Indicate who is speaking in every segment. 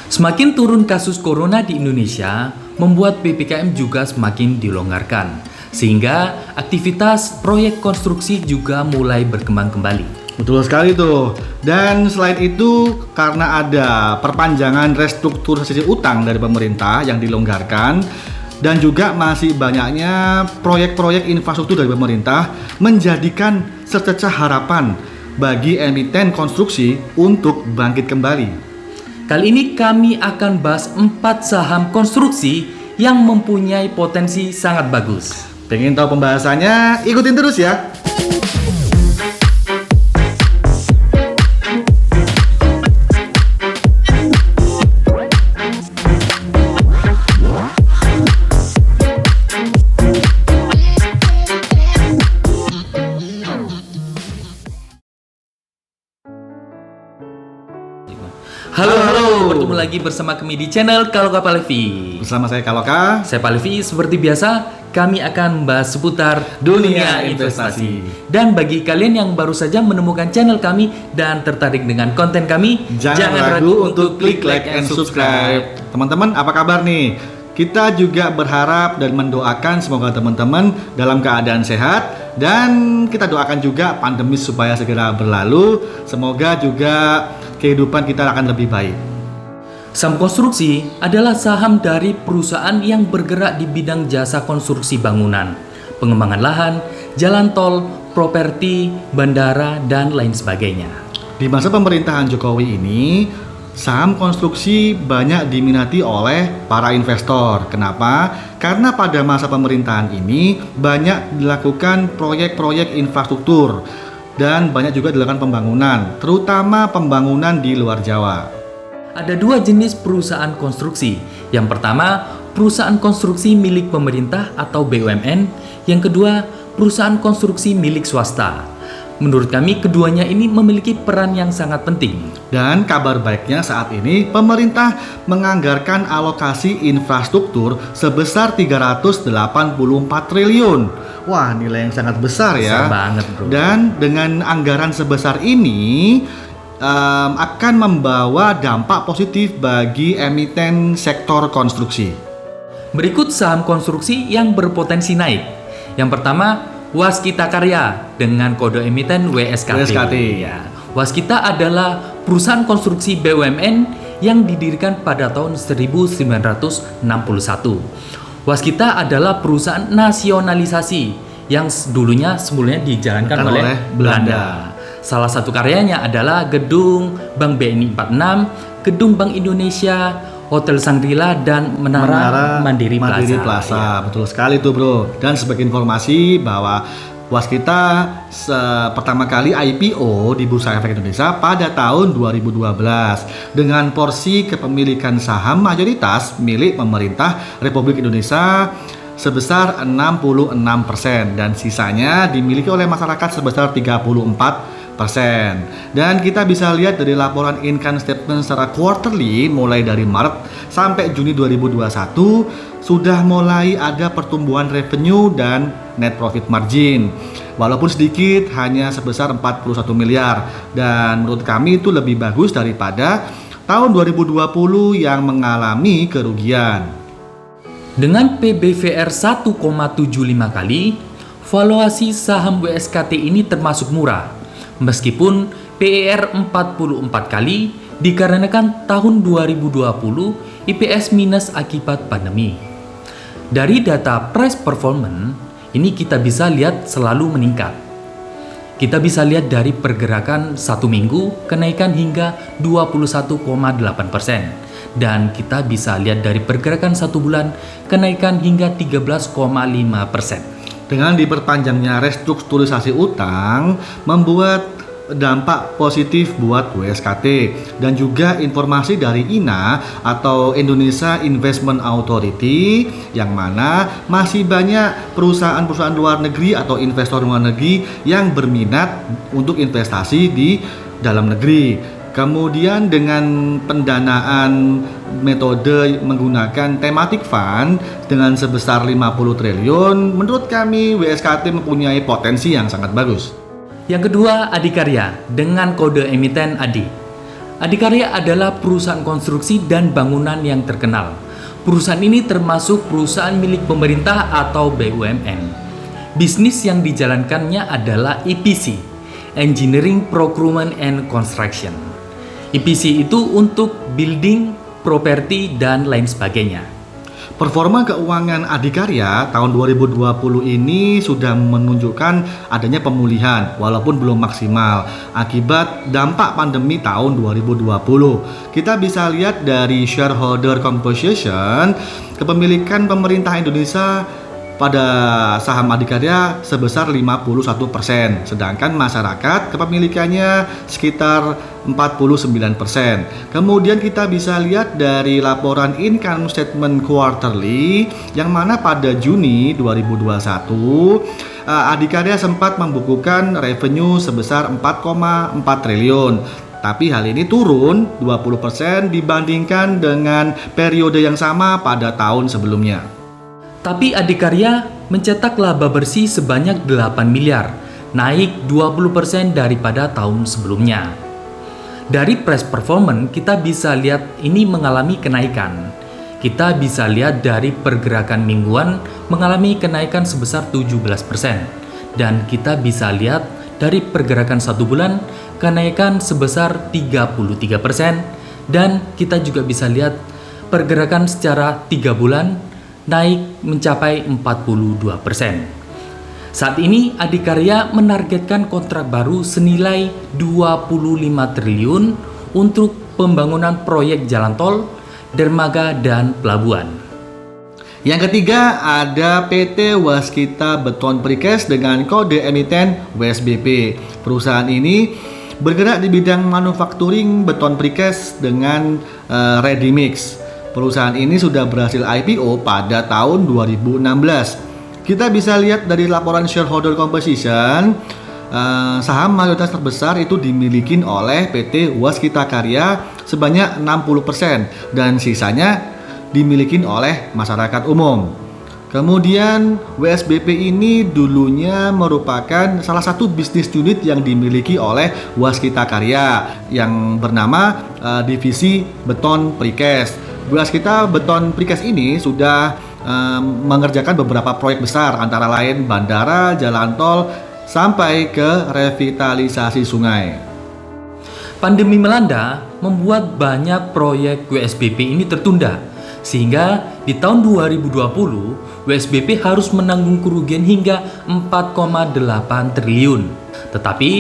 Speaker 1: Semakin turun kasus corona di Indonesia, membuat PPKM juga semakin dilonggarkan, sehingga aktivitas proyek konstruksi juga mulai berkembang kembali.
Speaker 2: Betul sekali tuh. Dan selain itu, karena ada perpanjangan restrukturisasi utang dari pemerintah yang dilonggarkan, dan juga masih banyaknya proyek-proyek infrastruktur dari pemerintah, menjadikan secercah harapan bagi emiten konstruksi untuk bangkit kembali.
Speaker 1: Kali ini kami akan bahas 4 saham konstruksi yang mempunyai potensi sangat bagus.
Speaker 2: Pengen tahu pembahasannya? Ikutin terus ya.
Speaker 1: Halo, bertemu lagi bersama kami di channel Kaloka Palevi.
Speaker 2: Bersama saya Kaloka.
Speaker 1: Saya Palevi, seperti biasa kami akan membahas seputar dunia investasi. Dan bagi kalian yang baru saja menemukan channel kami dan tertarik dengan konten kami,
Speaker 2: Jangan ragu untuk klik like and subscribe. Teman-teman, apa kabar nih? Kita juga berharap dan mendoakan semoga teman-teman dalam keadaan sehat, dan kita doakan juga pandemi supaya segera berlalu. Semoga juga kehidupan kita akan lebih baik.
Speaker 1: Saham konstruksi adalah saham dari perusahaan yang bergerak di bidang jasa konstruksi bangunan, pengembangan lahan, jalan tol, properti, bandara, dan lain sebagainya.
Speaker 2: Di masa pemerintahan Jokowi ini, saham konstruksi banyak diminati oleh para investor. Kenapa? Karena pada masa pemerintahan ini banyak dilakukan proyek-proyek infrastruktur dan banyak juga dilakukan pembangunan, terutama pembangunan di luar Jawa.
Speaker 1: Ada 2 jenis perusahaan konstruksi. Yang pertama, perusahaan konstruksi milik pemerintah atau BUMN. Yang kedua, perusahaan konstruksi milik swasta. Menurut kami, keduanya ini memiliki peran yang sangat penting.
Speaker 2: Dan kabar baiknya saat ini, pemerintah menganggarkan alokasi infrastruktur sebesar 384 triliun. Wah, nilai yang sangat besar ya.
Speaker 1: Besar banget, bro.
Speaker 2: Dan dengan anggaran sebesar ini, akan membawa dampak positif bagi emiten sektor konstruksi.
Speaker 1: Berikut saham konstruksi yang berpotensi naik. Yang pertama, Waskita Karya dengan kode emiten WSKT. Ya. Waskita adalah perusahaan konstruksi BUMN yang didirikan pada tahun 1961. Waskita adalah perusahaan nasionalisasi yang sebelumnya dijalankan oleh Belanda. Salah satu karyanya adalah Gedung Bank BNI 46, Gedung Bank Indonesia, Hotel Shangri-La, dan Menara Mandiri Plaza.
Speaker 2: Ya. Betul sekali tuh bro. Dan sebagai informasi bahwa Waskita pertama kali IPO di Bursa Efek Indonesia pada tahun 2012 dengan porsi kepemilikan saham mayoritas milik pemerintah Republik Indonesia sebesar 66% dan sisanya dimiliki oleh masyarakat sebesar 34%. Dan kita bisa lihat dari laporan income statement secara quarterly mulai dari Maret sampai Juni 2021 sudah mulai ada pertumbuhan revenue dan net profit margin. Walaupun sedikit, hanya sebesar 41 miliar, dan menurut kami itu lebih bagus daripada tahun 2020 yang mengalami kerugian.
Speaker 1: Dengan PBVR 1,75 kali, valuasi saham WSKT ini termasuk murah. Meskipun PER 44 kali dikarenakan tahun 2020 IPS minus akibat pandemi. Dari data price performance ini kita bisa lihat selalu meningkat. Kita bisa lihat dari pergerakan 1 minggu kenaikan hingga 21,8%. Dan kita bisa lihat dari pergerakan 1 bulan kenaikan hingga 13,5%.
Speaker 2: Dengan diperpanjangnya restrukturisasi utang membuat dampak positif buat WSKT, dan juga informasi dari INA atau Indonesia Investment Authority yang mana masih banyak perusahaan-perusahaan luar negeri atau investor luar negeri yang berminat untuk investasi di dalam negeri. Kemudian dengan pendanaan metode menggunakan thematic fund dengan sebesar 50 triliun, menurut kami WSKT mempunyai potensi yang sangat bagus.
Speaker 1: Yang kedua, Adikarya dengan kode emiten ADI. Adikarya adalah perusahaan konstruksi dan bangunan yang terkenal. Perusahaan ini termasuk perusahaan milik pemerintah atau BUMN. Bisnis yang dijalankannya adalah EPC, Engineering, Procurement, and Construction. EPC itu untuk building, properti, dan lain sebagainya.
Speaker 2: Performa keuangan Adikarya tahun 2020 ini sudah menunjukkan adanya pemulihan walaupun belum maksimal akibat dampak pandemi tahun 2020. Kita bisa lihat dari shareholder composition, kepemilikan pemerintah Indonesia pada saham Adikarya sebesar 51%, sedangkan masyarakat kepemilikannya sekitar 49%. Kemudian kita bisa lihat dari laporan income statement quarterly yang mana pada Juni 2021 Adikarya sempat membukukan revenue sebesar 4,4 triliun. Tapi hal ini turun 20% dibandingkan dengan periode yang sama pada tahun sebelumnya.
Speaker 1: Tapi Adikarya mencetak laba bersih sebanyak 8 miliar, naik 20% daripada tahun sebelumnya. Dari price performance kita bisa lihat ini mengalami kenaikan. Kita bisa lihat dari pergerakan mingguan mengalami kenaikan sebesar 17%. Dan kita bisa lihat dari pergerakan 1 bulan kenaikan sebesar 33%. Dan kita juga bisa lihat pergerakan secara 3 bulan naik mencapai 42%. Saat ini Adikarya menargetkan kontrak baru senilai 25 triliun untuk pembangunan proyek jalan tol, dermaga, dan pelabuhan.
Speaker 2: Yang ketiga ada PT Waskita Beton Precast dengan kode emiten WSBP. Perusahaan ini bergerak di bidang manufacturing beton precast dengan ready mix. Perusahaan ini sudah berhasil IPO pada tahun 2016. Kita bisa lihat dari laporan shareholder composition, saham mayoritas terbesar itu dimiliki oleh PT Waskita Karya sebanyak 60% dan sisanya dimiliki oleh masyarakat umum. Kemudian WSBP ini dulunya merupakan salah satu bisnis unit yang dimiliki oleh Waskita Karya yang bernama divisi beton precast. Waskita Beton Precast ini sudah mengerjakan beberapa proyek besar antara lain bandara, jalan tol, sampai ke revitalisasi sungai.
Speaker 1: Pandemi melanda membuat banyak proyek WSBP ini tertunda, sehingga di tahun 2020 WSBP harus menanggung kerugian hingga 4,8 triliun. Tetapi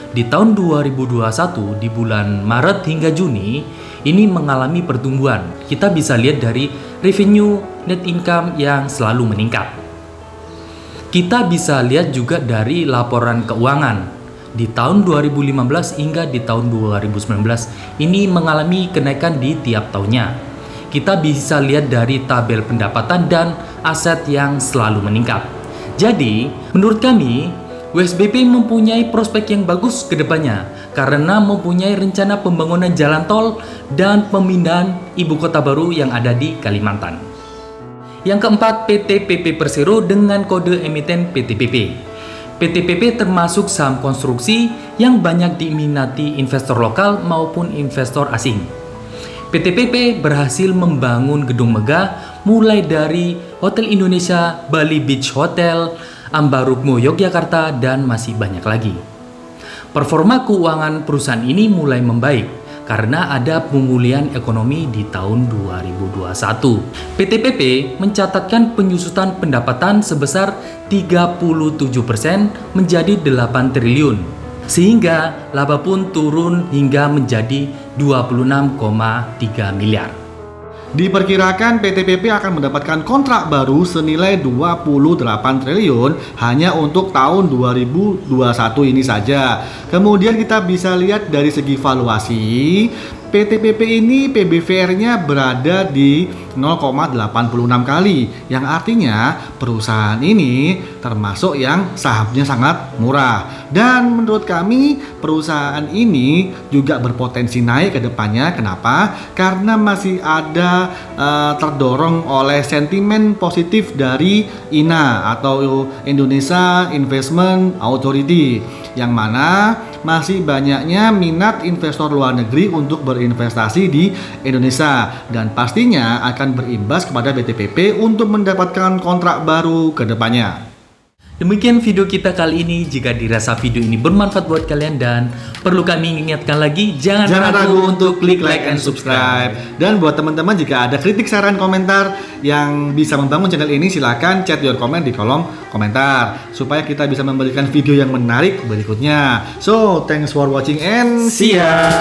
Speaker 1: di tahun 2021 di bulan Maret hingga Juni ini mengalami pertumbuhan. Kita bisa lihat dari revenue net income yang selalu meningkat. Kita bisa lihat juga dari laporan keuangan. Di tahun 2015 hingga di tahun 2019 ini mengalami kenaikan di tiap tahunnya. Kita bisa lihat dari tabel pendapatan dan aset yang selalu meningkat. Jadi, menurut kami WSBP mempunyai prospek yang bagus ke depannya karena mempunyai rencana pembangunan jalan tol dan pemindahan ibu kota baru yang ada di Kalimantan. Yang keempat, PT PP Persero dengan kode emiten PTPP. PTPP termasuk saham konstruksi yang banyak diminati investor lokal maupun investor asing. PTPP berhasil membangun gedung megah mulai dari Hotel Indonesia, Bali Beach Hotel, Ambarukmo Yogyakarta, dan masih banyak lagi. Performa keuangan perusahaan ini mulai membaik karena ada pemulihan ekonomi di tahun 2021. PTPP mencatatkan penyusutan pendapatan sebesar 37% menjadi 8 triliun, sehingga laba pun turun hingga menjadi 26,3 miliar.
Speaker 2: Diperkirakan PTPP akan mendapatkan kontrak baru senilai 28 triliun hanya untuk tahun 2021 ini saja. Kemudian kita bisa lihat dari segi valuasi, PTPP ini PBVR-nya berada di 0,86 kali, yang artinya perusahaan ini termasuk yang sahamnya sangat murah. Dan menurut kami perusahaan ini juga berpotensi naik ke depannya. Kenapa? Karena masih ada terdorong oleh sentimen positif dari INA atau Indonesia Investment Authority, yang mana masih banyaknya minat investor luar negeri untuk berinvestasi di Indonesia dan pastinya akan berimbas kepada BTPP untuk mendapatkan kontrak baru ke depannya.
Speaker 1: Demikian video kita kali ini. Jika dirasa video ini bermanfaat buat kalian dan perlu kami ingatkan lagi, jangan ragu untuk klik like and subscribe.
Speaker 2: Dan buat teman-teman, jika ada kritik, saran, komentar yang bisa membangun channel ini, silakan chat your comment di kolom komentar supaya kita bisa memberikan video yang menarik berikutnya. So, thanks for watching and see ya.